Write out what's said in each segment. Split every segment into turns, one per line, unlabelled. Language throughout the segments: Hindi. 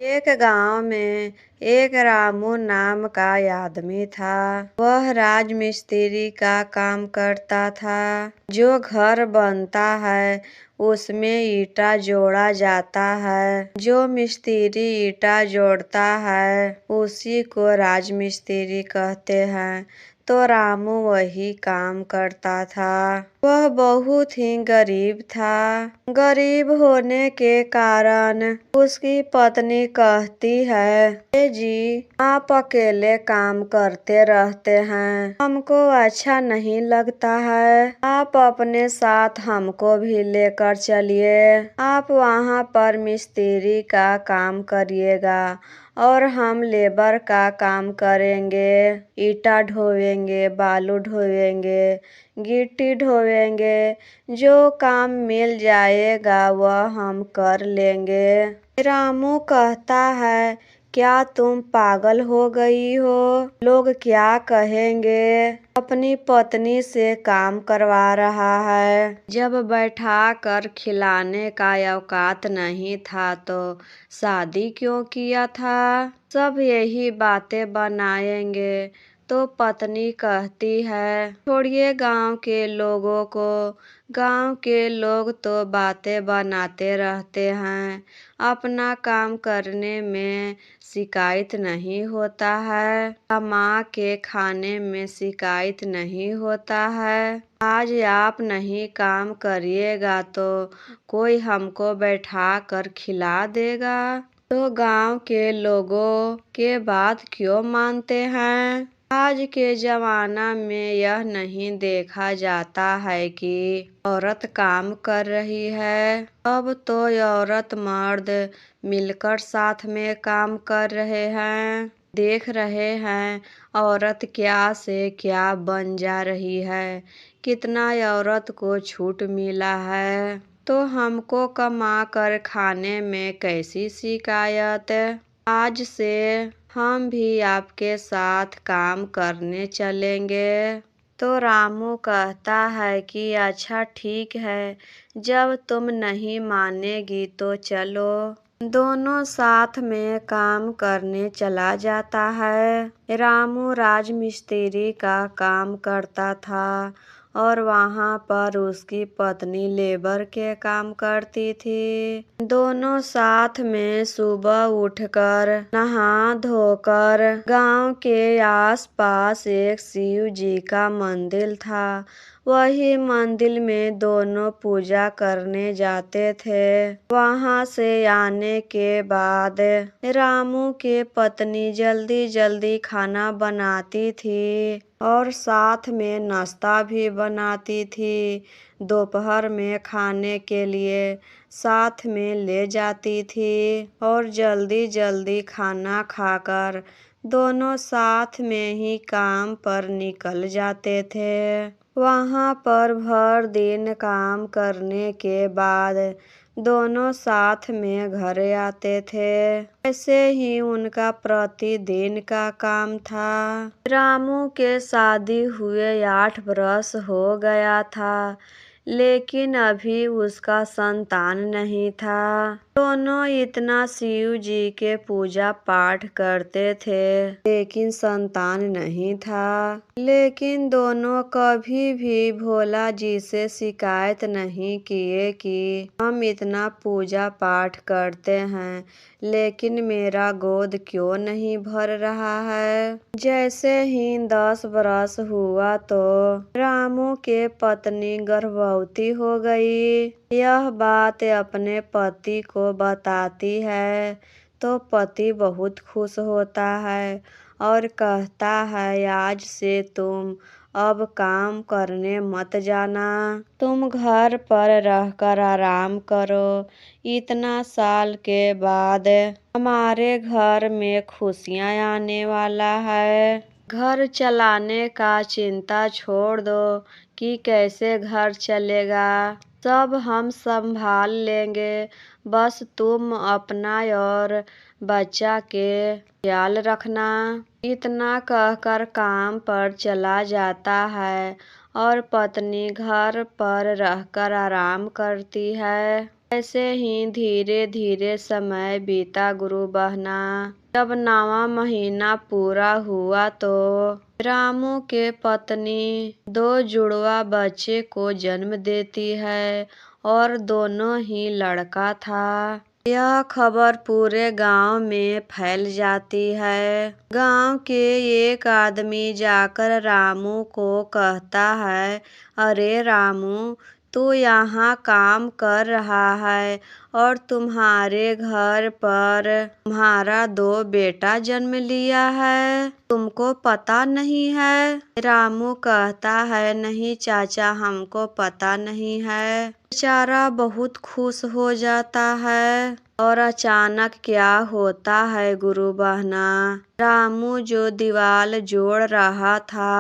एक गांव में एक रामू नाम का आदमी था। वह राजमिस्त्री का काम करता था। जो घर बनता है उसमें ईंटा जोड़ा जाता है। जो मिस्त्री ईंटा जोड़ता है उसी को राजमिस्त्री कहते हैं। तो रामू वही काम करता था। वह बहुत ही गरीब था। गरीब होने के कारण उसकी पत्नी कहती है, जी आप अकेले काम करते रहते हैं, हमको अच्छा नहीं लगता है। आप अपने साथ हमको भी लेकर चलिए। आप वहाँ पर मिस्त्री का काम करिएगा और हम लेबर का काम करेंगे। ईंटा ढोएंगे, बालू ढोएंगे, गिट्टी ढोएंगे। जो काम मिल जाएगा वह हम कर लेंगे। रामू कहता है, क्या तुम पागल हो गई हो? लोग क्या कहेंगे? अपनी पत्नी से काम करवा रहा है। जब बैठा कर खिलाने का औकात नहीं था तो शादी क्यों किया था? सब यही बातें बनाएंगे। तो पत्नी कहती है, छोड़िए गांव के लोगों को। गांव के लोग तो बातें बनाते रहते हैं। अपना काम करने में शिकायत नहीं होता है। कमा के खाने में शिकायत नहीं होता है। आज आप नहीं काम करिएगा तो कोई हमको बैठा कर खिला देगा। तो गांव के लोगों के बात क्यों मानते हैं? आज के जमाना में यह नहीं देखा जाता है कि औरत काम कर रही है। अब तो औरत मर्द मिलकर साथ में काम कर रहे हैं। देख रहे हैं औरत क्या से क्या बन जा रही है। कितना औरत को छूट मिला है। तो हमको कमा कर खाने में कैसी शिकायत? आज से हम भी आपके साथ काम करने चलेंगे। तो रामू कहता है कि अच्छा ठीक है, जब तुम नहीं मानेगी तो चलो। दोनों साथ में काम करने चला जाता है। रामू राजमिस्त्री का काम करता था और वहाँ पर उसकी पत्नी लेबर के काम करती थी। दोनों साथ में सुबह उठकर नहा धोकर गांव के आसपास एक शिव जी का मंदिर था। वही मंदिर में दोनों पूजा करने जाते थे। वहाँ से आने के बाद रामू के पत्नी जल्दी जल्दी खाना बनाती थी और साथ में नाश्ता भी बनाती थी। दोपहर में खाने के लिए साथ में ले जाती थी और जल्दी जल्दी खाना खाकर दोनों साथ में ही काम पर निकल जाते थे। वहाँ पर भर दिन काम करने के बाद दोनों साथ में घर आते थे। ऐसे ही उनका प्रतिदिन का काम था। रामू के शादी हुए 8 वर्ष हो गया था, लेकिन अभी उसका संतान नहीं था। दोनों इतना शिव जी के पूजा पाठ करते थे, लेकिन संतान नहीं था। लेकिन दोनों कभी भी भोला जी से शिकायत नहीं किए कि हम इतना पूजा पाठ करते हैं, लेकिन मेरा गोद क्यों नहीं भर रहा है। जैसे ही 10 बरस हुआ तो रामू के पत्नी गर्भवती हो गई। यह बात अपने पति को बताती है तो पति बहुत खुश होता है और कहता है, आज से तुम अब काम करने मत जाना। तुम घर पर रहकर आराम करो। इतना साल के बाद हमारे घर में खुशियाँ आने वाला है। घर चलाने का चिंता छोड़ दो कि कैसे घर चलेगा, सब हम संभाल लेंगे। बस तुम अपना और बच्चा के ख्याल रखना। इतना कहकर काम पर चला जाता है और पत्नी घर पर रहकर आराम करती है। ऐसे ही धीरे धीरे समय बीता गुरु बहना। जब 9वां महीना पूरा हुआ तो रामू के पत्नी 2 जुड़वा बच्चे को जन्म देती है और दोनों ही लड़का था। यह खबर पूरे गांव में फैल जाती है। गांव के एक आदमी जाकर रामू को कहता है, अरे रामू, तू यहाँ काम कर रहा है और तुम्हारे घर पर तुम्हारा 2 बेटा जन्म लिया है, तुमको पता नहीं है? रामू कहता है, नहीं चाचा, हमको पता नहीं है। बेचारा बहुत खुश हो जाता है। और अचानक क्या होता है गुरु बहना, रामू जो दीवाल जोड़ रहा था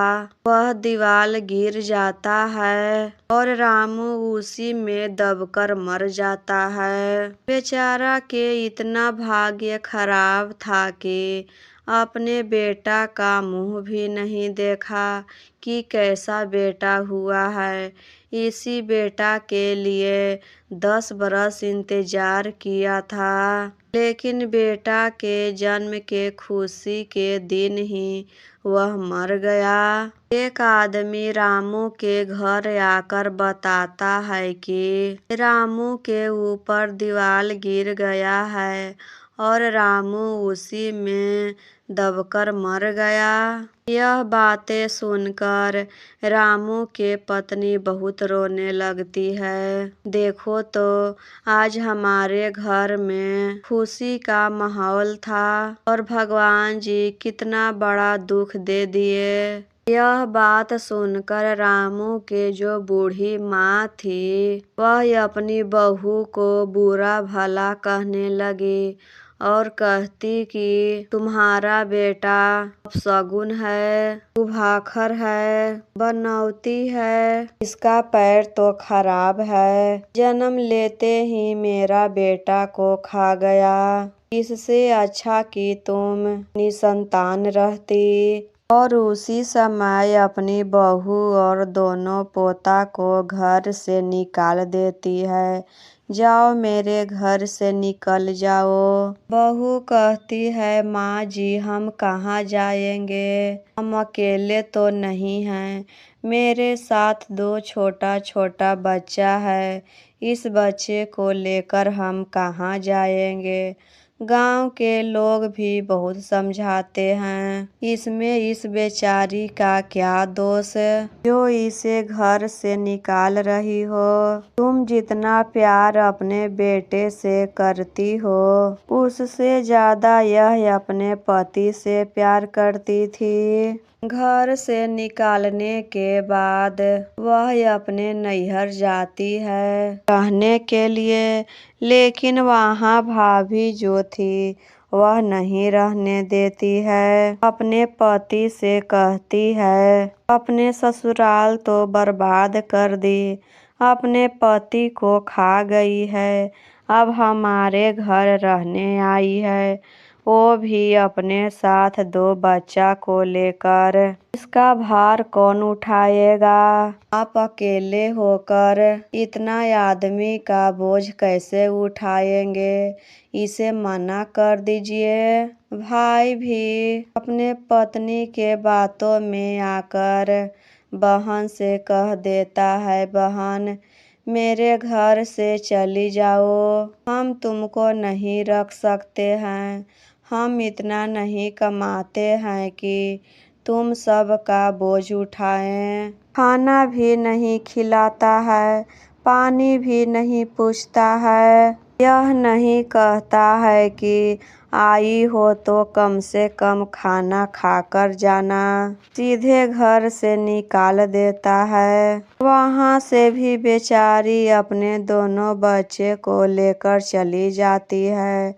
वह दीवाल गिर जाता है और रामू उसी में दबकर मर जाता है। बेचारा के इतना भाग्य खराब था कि अपने बेटा का मुंह भी नहीं देखा कि कैसा बेटा हुआ है। इसी बेटा के लिए 10 बरस इंतजार किया था, लेकिन बेटा के जन्म के खुशी के दिन ही वह मर गया। एक आदमी रामू के घर आकर बताता है कि रामू के ऊपर दीवाल गिर गया है और रामू उसी में दबकर मर गया। यह बातें सुनकर रामू के पत्नी बहुत रोने लगती है। देखो तो आज हमारे घर में खुशी का माहौल था और भगवान जी कितना बड़ा दुख दे दिए। यह बात सुनकर रामू के जो बूढ़ी माँ थी वह अपनी बहू को बुरा भला कहने लगी और कहती कि तुम्हारा बेटा अपशगुन है, कुभाखर है, बनौती है, इसका पैर तो खराब है, जन्म लेते ही मेरा बेटा को खा गया। इससे अच्छा कि तुम निसंतान रहती। और उसी समय अपनी बहू और दोनों पोता को घर से निकाल देती है। जाओ, मेरे घर से निकल जाओ। बहू कहती है, माँ जी, हम कहाँ जाएंगे, हम अकेले तो नहीं हैं, मेरे साथ 2 छोटा छोटा बच्चा है, इस बच्चे को लेकर हम कहाँ जाएंगे। गांव के लोग भी बहुत समझाते हैं, इसमें इस बेचारी का क्या दोष जो इसे घर से निकाल रही हो। तुम जितना प्यार अपने बेटे से करती हो उससे ज्यादा यह अपने पति से प्यार करती थी। घर से निकालने के बाद वह अपने नैहर जाती है रहने के लिए, लेकिन वहाँ भाभी जो थी वह नहीं रहने देती है। अपने पति से कहती है, अपने ससुराल तो बर्बाद कर दी, अपने पति को खा गई है, अब हमारे घर रहने आई है, वो भी अपने साथ 2 बच्चा को लेकर। इसका भार कौन उठाएगा? आप अकेले होकर इतना आदमी का बोझ कैसे उठाएंगे? इसे मना कर दीजिए। भाई भी अपने पत्नी के बातों में आकर बहन से कह देता है, बहन, मेरे घर से चली जाओ, हम तुमको नहीं रख सकते हैं, हम इतना नहीं कमाते हैं कि तुम सब का बोझ उठाएं। खाना भी नहीं खिलाता है, पानी भी नहीं पूछता है, यह नहीं कहता है कि आई हो तो कम से कम खाना खाकर जाना, सीधे घर से निकाल देता है। वहाँ से भी बेचारी अपने दोनों बच्चे को लेकर चली जाती है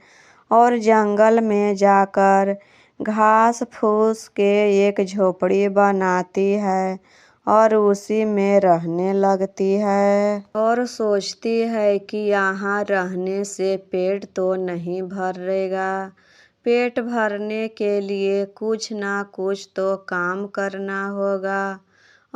और जंगल में जाकर घास फूस के एक झोपड़ी बनाती है और उसी में रहने लगती है और सोचती है कि यहाँ रहने से पेट तो नहीं भरेगा, पेट भरने के लिए कुछ ना कुछ तो काम करना होगा।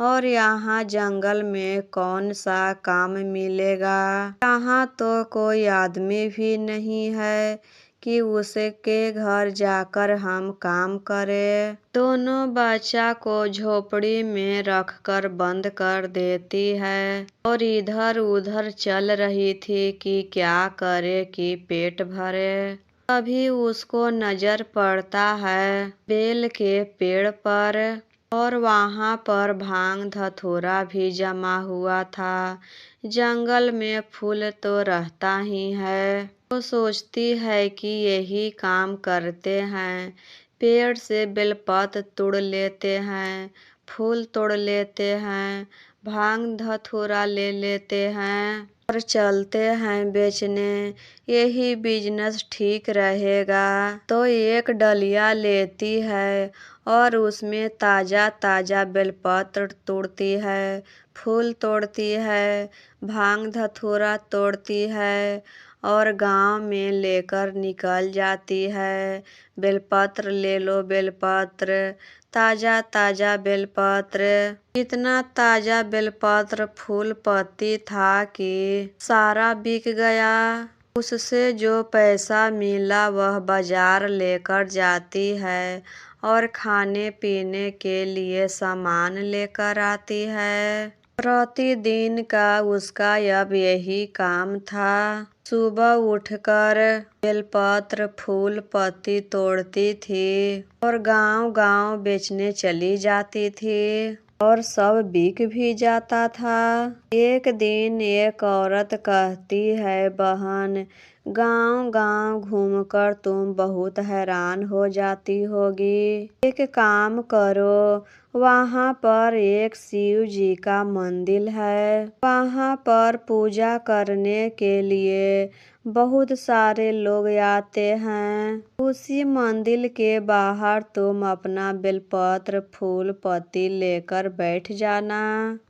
और यहाँ जंगल में कौन सा काम मिलेगा। यहाँ तो कोई आदमी भी नहीं है कि उसके घर जाकर हम काम करें। दोनों बच्चा को झोपड़ी में रखकर बंद कर देती है और इधर उधर चल रही थी कि क्या करे कि पेट भरे। तभी उसको नजर पड़ता है बेल के पेड़ पर, और वहाँ पर भांग धतूरा भी जमा हुआ था। जंगल में फूल तो रहता ही है। वो सोचती है कि यही काम करते हैं, पेड़ से बेलपत तोड़ लेते हैं, फूल तोड़ लेते हैं, भांग धतूरा ले लेते हैं और चलते हैं बेचने। यही बिजनेस ठीक रहेगा। तो एक डलिया लेती है और उसमें ताजा ताजा बेलपत्र तोड़ती है, फूल तोड़ती है, भांग धतूरा तोड़ती है और गांव में लेकर निकल जाती है। बेलपत्र ले लो बेलपत्र, ताजा ताजा बेलपत्र। इतना ताजा बेलपत्र फूल पत्ती था कि सारा बिक गया। उससे जो पैसा मिला वह बाजार लेकर जाती है और खाने पीने के लिए सामान लेकर आती है। प्रतिदिन का उसका अब यही काम था। सुबह उठकर बेलपत्र फूल पत्ती तोड़ती थी और गांव गांव बेचने चली जाती थी और सब बिक भी जाता था। एक दिन एक औरत कहती है, बहन, गांव गांव घूमकर तुम बहुत हैरान हो जाती होगी। एक काम करो, वहाँ पर एक शिव जी का मंदिर है। वहाँ पर पूजा करने के लिए बहुत सारे लोग आते हैं। उसी मंदिर के बाहर तुम अपना बेलपत्र फूल पत्ती लेकर बैठ जाना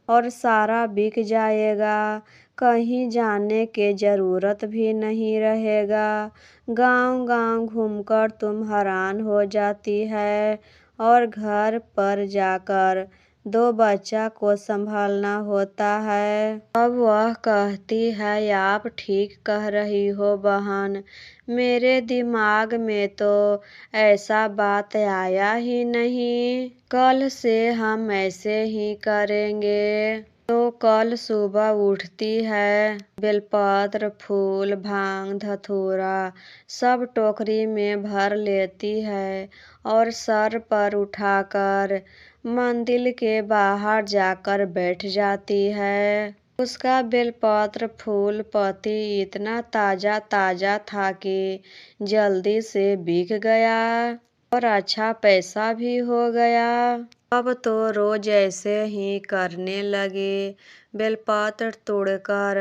और सारा बिक जाएगा। कहीं जाने की जरूरत भी नहीं रहेगा। गांव गांव घूमकर तुम हैरान हो जाती है और घर पर जाकर दो बच्चा को संभालना होता है। अब वह कहती है, आप ठीक कह रही हो बहन, मेरे दिमाग में तो ऐसा बात आया ही नहीं। कल से हम ऐसे ही करेंगे। तो कल सुबह उठती है, बेलपत्र फूल भांग धतूरा सब टोकरी में भर लेती है और सर पर उठाकर मंदिर के बाहर जाकर बैठ जाती है। उसका बेलपत्र फूल पत्ती इतना ताजा ताजा था कि जल्दी से बिक गया और अच्छा पैसा भी हो गया। अब तो रोज ऐसे ही करने लगी। बेलपत्र तोड़कर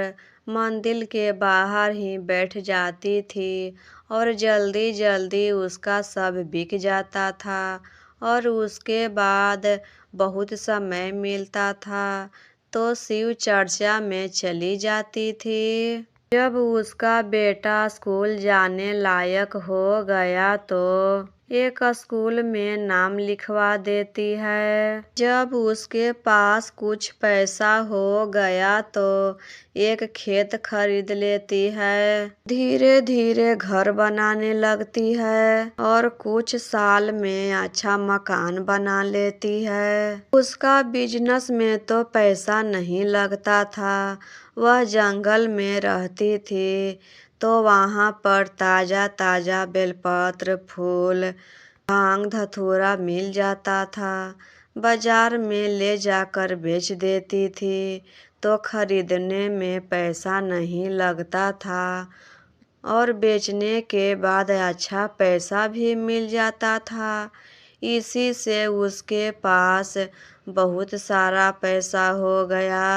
मंदिर के बाहर ही बैठ जाती थी और जल्दी जल्दी उसका सब बिक जाता था और उसके बाद बहुत समय मिलता था तो शिव चर्चा में चली जाती थी। जब उसका बेटा स्कूल जाने लायक हो गया तो एक स्कूल में नाम लिखवा देती है। जब उसके पास कुछ पैसा हो गया तो एक खेत खरीद लेती है। धीरे धीरे घर बनाने लगती है और कुछ साल में अच्छा मकान बना लेती है। उसका बिजनेस में तो पैसा नहीं लगता था। वह जंगल में रहती थी तो वहाँ पर ताजा ताजा बेलपत्र फूल भांग धतूरा मिल जाता था। बाजार में ले जाकर बेच देती थी तो खरीदने में पैसा नहीं लगता था और बेचने के बाद अच्छा पैसा भी मिल जाता था। इसी से उसके पास बहुत सारा पैसा हो गया।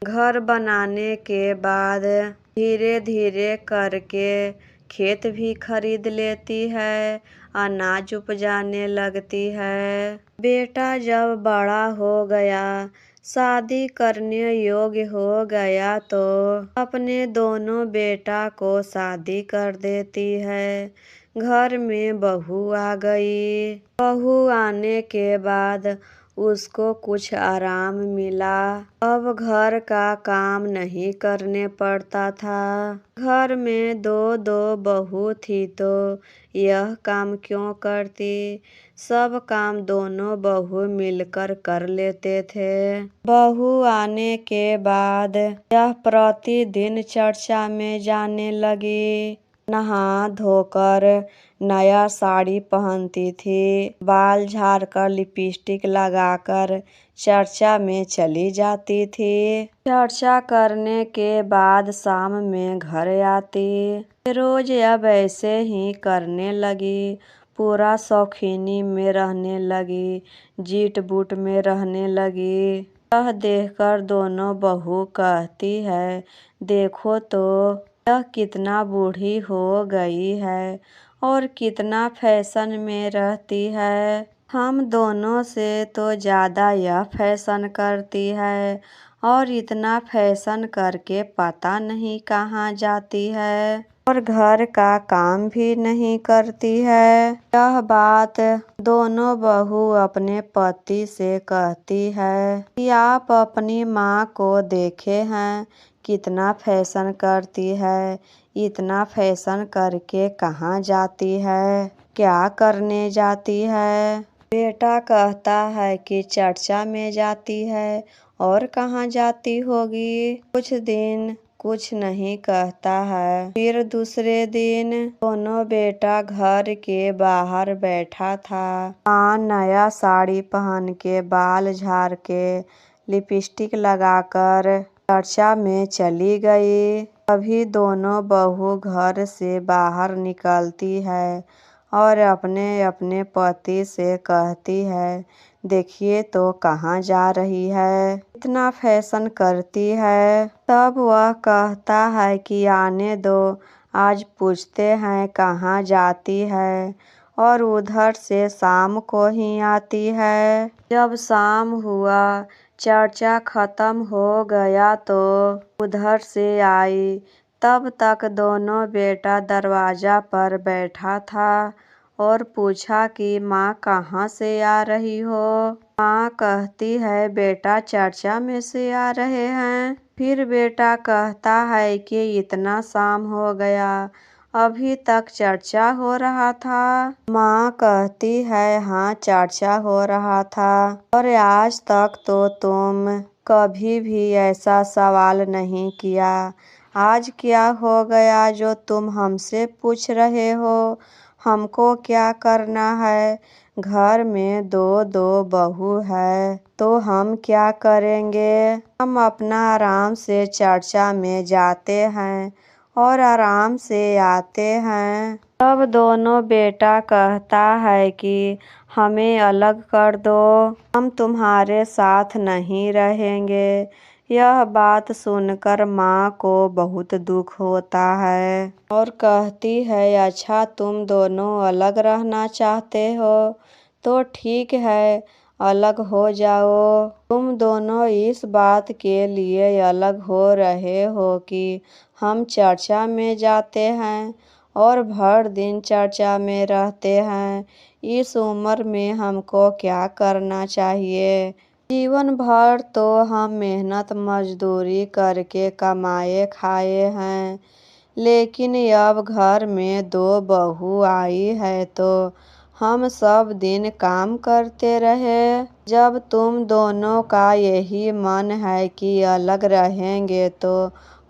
घर बनाने के बाद धीरे धीरे करके खेत भी खरीद लेती है, अनाज उपजाने लगती है। बेटा जब बड़ा हो गया, शादी करने योग्य हो गया तो अपने दोनों बेटा को शादी कर देती है। घर में बहू आ गई। बहू आने के बाद उसको कुछ आराम मिला। अब घर का काम नहीं करने पड़ता था। घर में दो दो बहू थी तो यह काम क्यों करती। सब काम दोनों बहू मिलकर कर लेते थे। बहू आने के बाद यह प्रतिदिन चर्चा में जाने लगी। नहा धोकर नया साड़ी पहनती थी। बाल झाड़कर लिपस्टिक लगाकर चर्चा में चली जाती थी। चर्चा करने के बाद शाम में घर आती। रोज अब ऐसे ही करने लगी। पूरा शौकीनी में रहने लगी। जीट बूट में रहने लगी। यह देखकर दोनों बहू कहती है, देखो तो यह कितना बूढ़ी हो गई है और कितना फैशन में रहती है। हम दोनों से तो ज़्यादा यह फैशन करती है और इतना फैशन करके पता नहीं कहाँ जाती है और घर का काम भी नहीं करती है। यह बात दोनों बहू अपने पति से कहती है कि आप अपनी माँ को देखे हैं कितना फैशन करती है, इतना फैशन करके कहाँ जाती है, क्या करने जाती है। बेटा कहता है कि चर्चा में जाती है और कहाँ जाती होगी। कुछ दिन कुछ नहीं कहता है। फिर दूसरे दिन दोनों बेटा घर के बाहर बैठा था। माँ नया साड़ी पहन के बाल झाड़ के लिपस्टिक लगाकर चर्चा में चली गई। अभी दोनों बहू घर से बाहर निकलती है और अपने अपने पति से कहती है, देखिए तो कहाँ जा रही है, इतना फैशन करती है। तब वह कहता है कि आने दो, आज पूछते हैं कहाँ जाती है। और उधर से शाम को ही आती है। जब शाम हुआ, चर्चा खत्म हो गया तो उधर से आई। तब तक दोनों बेटा दरवाजा पर बैठा था और पूछा कि माँ कहाँ से आ रही हो। माँ कहती है, बेटा चर्चा में से आ रहे हैं। फिर बेटा कहता है कि इतना शाम हो गया, अभी तक चर्चा हो रहा था। माँ कहती है, हाँ चर्चा हो रहा था और आज तक तो तुम कभी भी ऐसा सवाल नहीं किया। आज क्या हो गया जो तुम हमसे पूछ रहे हो। हमको क्या करना है, घर में दो दो बहू है तो हम क्या करेंगे। हम अपना आराम से चर्चा में जाते हैं और आराम से आते हैं। तब दोनों बेटा कहता है कि हमें अलग कर दो, हम तुम्हारे साथ नहीं रहेंगे। यह बात सुनकर माँ को बहुत दुख होता है और कहती है, अच्छा तुम दोनों अलग रहना चाहते हो तो ठीक है, अलग हो जाओ। तुम दोनों इस बात के लिए अलग हो रहे हो कि हम चर्चा में जाते हैं और भर दिन चर्चा में रहते हैं। इस उम्र में हमको क्या करना चाहिए। जीवन भर तो हम मेहनत मजदूरी करके कमाए खाए हैं, लेकिन अब घर में दो बहू आई है तो हम सब दिन काम करते रहे। जब तुम दोनों का यही मन है कि अलग रहेंगे तो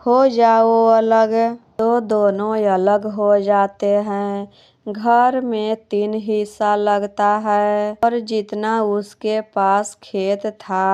हो जाओ अलग। तो दोनों अलग हो जाते हैं। घर में 3 हिस्सा लगता है और जितना उसके पास खेत था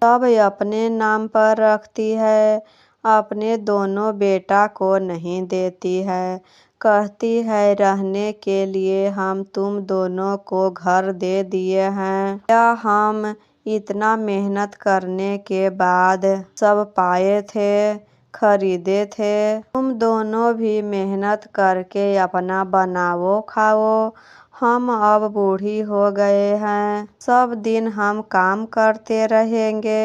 सब अपने नाम पर रखती है, अपने दोनों बेटा को नहीं देती है। कहती है, रहने के लिए हम तुम दोनों को घर दे दिए हैं, क्या हम इतना मेहनत करने के बाद सब पाए थे, खरीदे थे। तुम दोनों भी मेहनत करके अपना बनाओ खाओ। हम अब बूढ़ी हो गए हैं, सब दिन हम काम करते रहेंगे,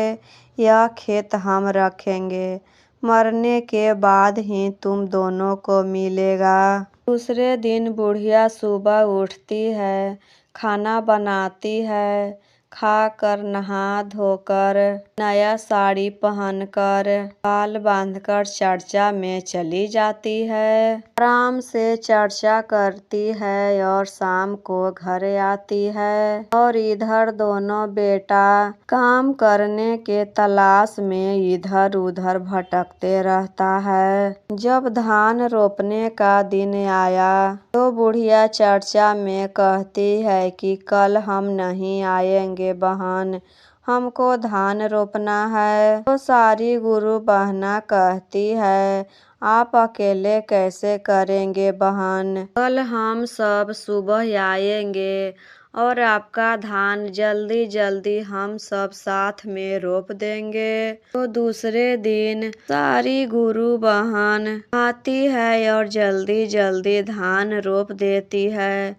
यह खेत हम रखेंगे, मरने के बाद ही तुम दोनों को मिलेगा। दूसरे दिन बुढ़िया सुबह उठती है, खाना बनाती है, खाकर नहा धोकर नया साड़ी पहनकर बाल बांधकर चर्चा में चली जाती है। आराम से चर्चा करती है और शाम को घर आती है और इधर दोनों बेटा काम करने के तलाश में इधर उधर भटकते रहता है। जब धान रोपने का दिन आया तो बुढ़िया चर्चा में कहती है कि कल हम नहीं आएंगे बहन, हमको धान रोपना है। तो सारी गुरु बहना कहती है आप अकेले कैसे करेंगे बहन, कल हम सब सुबह आएंगे और आपका धान जल्दी जल्दी हम सब साथ में रोप देंगे। तो दूसरे दिन सारी गुरु बहन आती है और जल्दी जल्दी धान रोप देती है।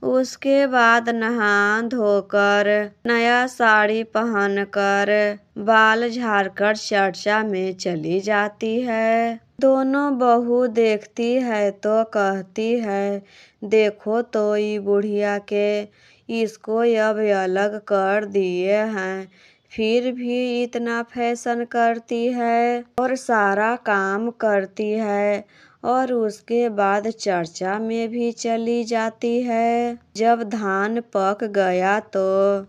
उसके बाद नहा धोकर नया साड़ी पहनकर बाल झाड़कर चर्चा में चली जाती है। दोनों बहू देखती है तो कहती है देखो तो ये बुढ़िया के, इसको अब अलग कर दिए हैं, फिर भी इतना फैशन करती है और सारा काम करती है और उसके बाद चर्चा में भी चली जाती है। जब धान पक गया तो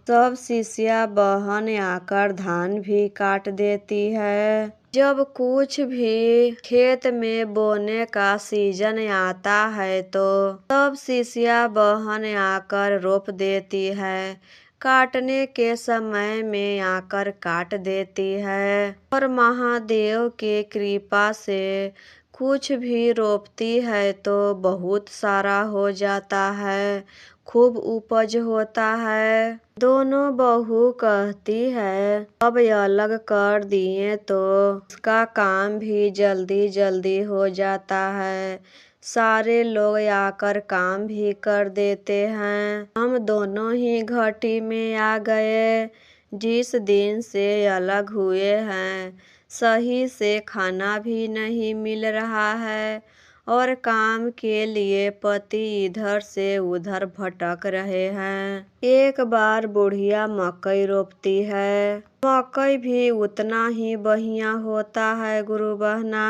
सब शिष्या बहन आकर धान भी काट देती है। जब कुछ भी खेत में बोने का सीजन आता है तो सब शिष्या बहन आकर रोप देती है, काटने के समय में आकर काट देती है और महादेव के कृपा से कुछ भी रोपती है तो बहुत सारा हो जाता है, खूब उपज होता है। दोनों बहू कहती है अब अलग कर दिए तो उसका काम भी जल्दी जल्दी हो जाता है, सारे लोग आकर काम भी कर देते हैं। हम दोनों ही घाटी में आ गए, जिस दिन से अलग हुए हैं सही से खाना भी नहीं मिल रहा है और काम के लिए पति इधर से उधर भटक रहे हैं। एक बार बुढ़िया मकई रोपती है, मकई भी उतना ही बढ़िया होता है गुरु बहना।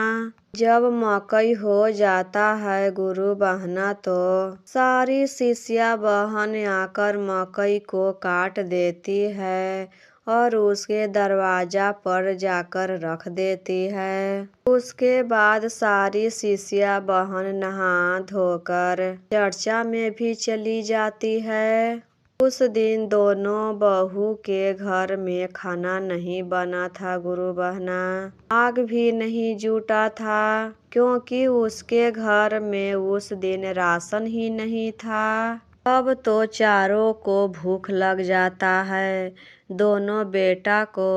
जब मकई हो जाता है गुरु बहना तो सारी शिष्या बहन आकर मकई को काट देती है और उसके दरवाजा पर जाकर रख देती है। उसके बाद सारी शिष्या बहन नहा धोकर चर्चा में भी चली जाती है। उस दिन दोनों बहू के घर में खाना नहीं बना था गुरु बहना, आग भी नहीं जुटा था क्योंकि उसके घर में उस दिन राशन ही नहीं था। अब तो चारों को भूख लग जाता है, दोनों बेटा को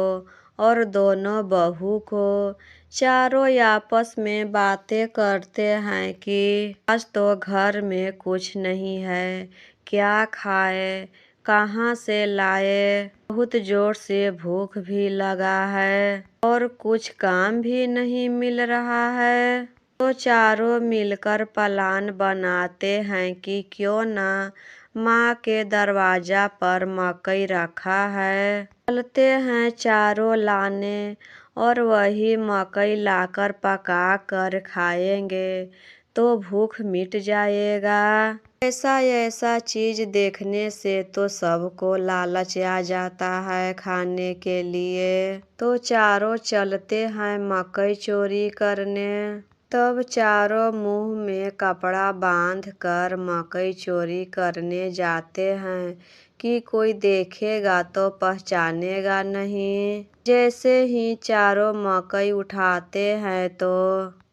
और दोनों बहू को। चारों आपस में बातें करते हैं कि आज तो घर में कुछ नहीं है, क्या खाए, कहाँ से लाए, बहुत जोर से भूख भी लगा है और कुछ काम भी नहीं मिल रहा है। तो चारों मिलकर प्लान बनाते हैं कि क्यों ना माँ के दरवाजा पर मकई रखा है, चलते हैं चारों लाने और वही मकई लाकर पका कर खाएंगे तो भूख मिट जाएगा। ऐसा ऐसा चीज देखने से तो सबको लालच आ जाता है खाने के लिए। तो चारों चलते हैं मकई चोरी करने। तब चारों मुंह में कपड़ा बांध कर मकई चोरी करने जाते हैं कि कोई देखेगा तो पहचानेगा नहीं। जैसे ही चारों मकई उठाते हैं तो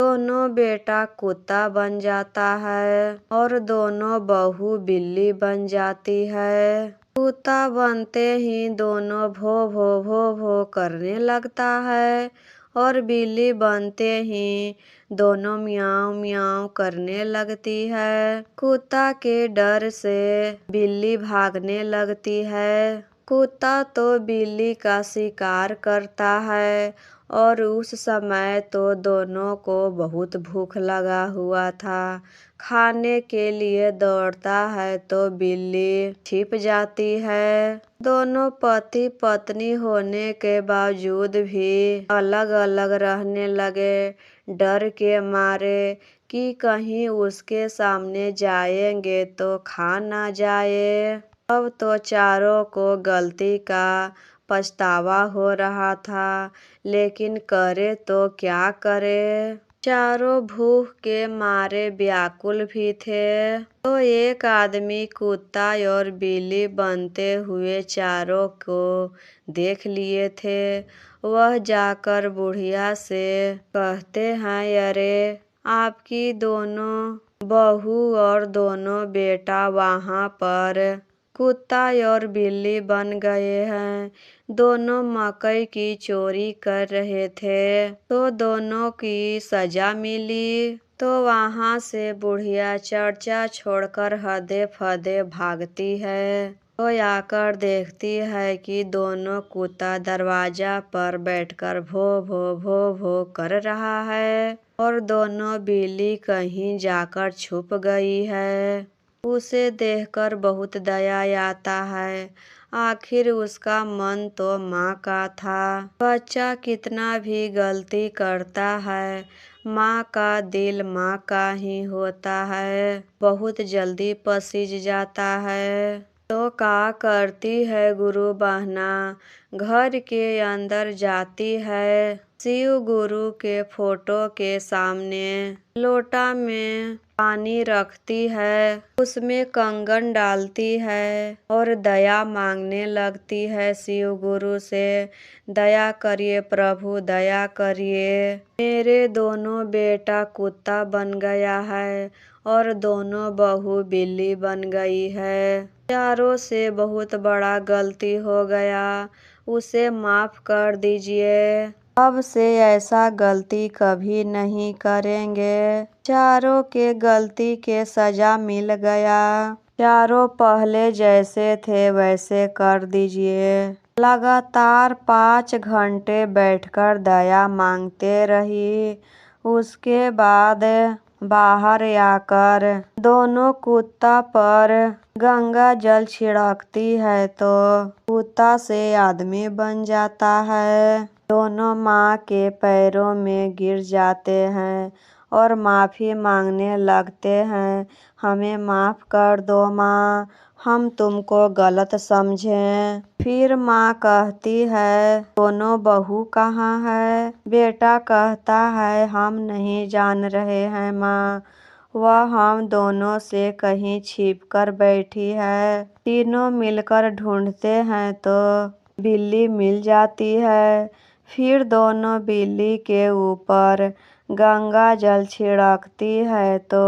दोनों बेटा कुत्ता बन जाता है और दोनों बहू बिल्ली बन जाती है। कुत्ता बनते ही दोनों भो भो भो भो करने लगता है और बिल्ली बनते ही दोनों म्याऊं म्याऊं करने लगती है। कुत्ता के डर से बिल्ली भागने लगती है। कुत्ता तो बिल्ली का शिकार करता है और उस समय तो दोनों को बहुत भूख लगा हुआ था, खाने के लिए दौड़ता है तो बिल्ली छिप जाती है। दोनों पति पत्नी होने के बावजूद भी अलग अलग रहने लगे, डर के मारे कि कहीं उसके सामने जाएंगे तो खा ना जाए। अब तो चारों को गलती का पछतावा हो रहा था, लेकिन करे तो क्या करे। चारों भूख के मारे व्याकुल भी थे। तो एक आदमी कुत्ता और बिल्ली बनते हुए चारों को देख लिए थे। वह जाकर बुढ़िया से कहते हैं, अरे आपकी दोनों बहू और दोनों बेटा वहाँ पर कुत्ता और बिल्ली बन गए हैं। दोनों मकई की चोरी कर रहे थे तो दोनों की सजा मिली। तो वहाँ से बुढ़िया चर्चा छोड़कर हदे फदे भागती है। तो आकर देखती है कि दोनों कुत्ता दरवाजा पर बैठकर भो भो भो भो कर रहा है और दोनों बिल्ली कहीं जाकर छुप गई है। उसे देखकर बहुत दया आता है। आखिर उसका मन तो माँ का था। बच्चा कितना भी गलती करता है, माँ का दिल माँ का ही होता है, बहुत जल्दी पसीज जाता है। तो क्या करती है गुरु बहना, घर के अंदर जाती है, शिव गुरु के फोटो के सामने लोटा में पानी रखती है, उसमें कंगन डालती है और दया मांगने लगती है शिव गुरु से। दया करिए प्रभु, दया करिए। मेरे दोनों बेटा कुत्ता बन गया है और दोनों बहू बिल्ली बन गई है। चारों से बहुत बड़ा गलती हो गया, उसे माफ कर दीजिए। अब से ऐसा गलती कभी नहीं करेंगे। चारों के गलती के सजा मिल गया। चारों पहले जैसे थे वैसे कर दीजिए। लगातार 5 घंटे बैठकर दया मांगते रही। उसके बाद बाहर आकर दोनों कुत्ता पर गंगा जल छिड़कती है तो कुत्ता से आदमी बन जाता है। दोनों माँ के पैरों में गिर जाते हैं और माफ़ी मांगने लगते हैं, हमें माफ़ कर दो माँ, हम तुमको गलत समझें। फिर माँ कहती है, दोनों बहू कहाँ है? बेटा कहता है, हम नहीं जान रहे हैं माँ, वह हम दोनों से कहीं छिप कर बैठी है। तीनों मिलकर ढूंढते हैं तो बिल्ली मिल जाती है। फिर दोनों बिल्ली के ऊपर गंगा जल छिड़कती है तो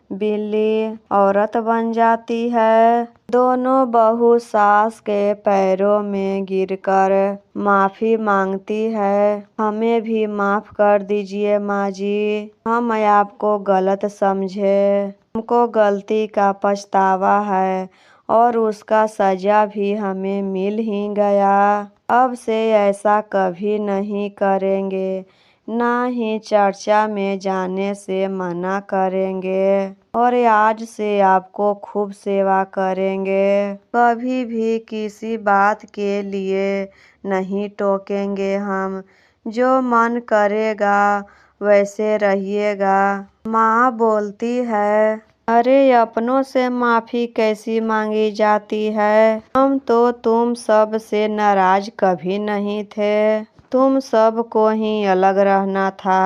बिल्ली औरत बन जाती है। दोनों बहू सास के पैरों में गिरकर माफ़ी मांगती है, हमें भी माफ़ कर दीजिए माँ जी, हम आपको गलत समझे, हमको गलती का पछतावा है और उसका सजा भी हमें मिल ही गया। अब से ऐसा कभी नहीं करेंगे, ना ही चर्चा में जाने से मना करेंगे और आज से आपको खूब सेवा करेंगे। कभी भी किसी बात के लिए नहीं टोकेंगे हम, जो मन करेगा वैसे रहिएगा। माँ बोलती है, अरे अपनों से माफ़ी कैसी मांगी जाती है? हम तो तुम सब से नाराज कभी नहीं थे, तुम सब को ही अलग रहना था।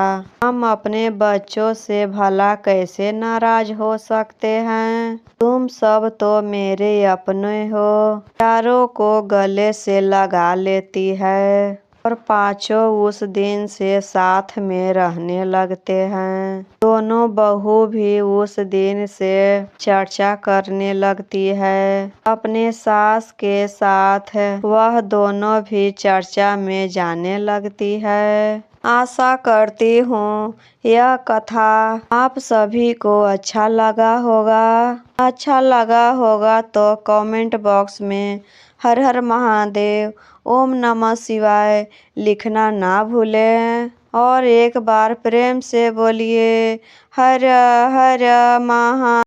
हम अपने बच्चों से भला कैसे नाराज हो सकते हैं? तुम सब तो मेरे अपने हो। चारों को गले से लगा लेती है और पांचों उस दिन से साथ में रहने लगते हैं। दोनों बहू भी उस दिन से चर्चा करने लगती है अपने सास के साथ, वह दोनों भी चर्चा में जाने लगती है। आशा करती हूँ यह कथा आप सभी को अच्छा लगा होगा। अच्छा लगा होगा तो कमेंट बॉक्स में हर हर महादेव, ओम नमः शिवाय लिखना ना भूलें। और एक बार प्रेम से बोलिए हर हर महा।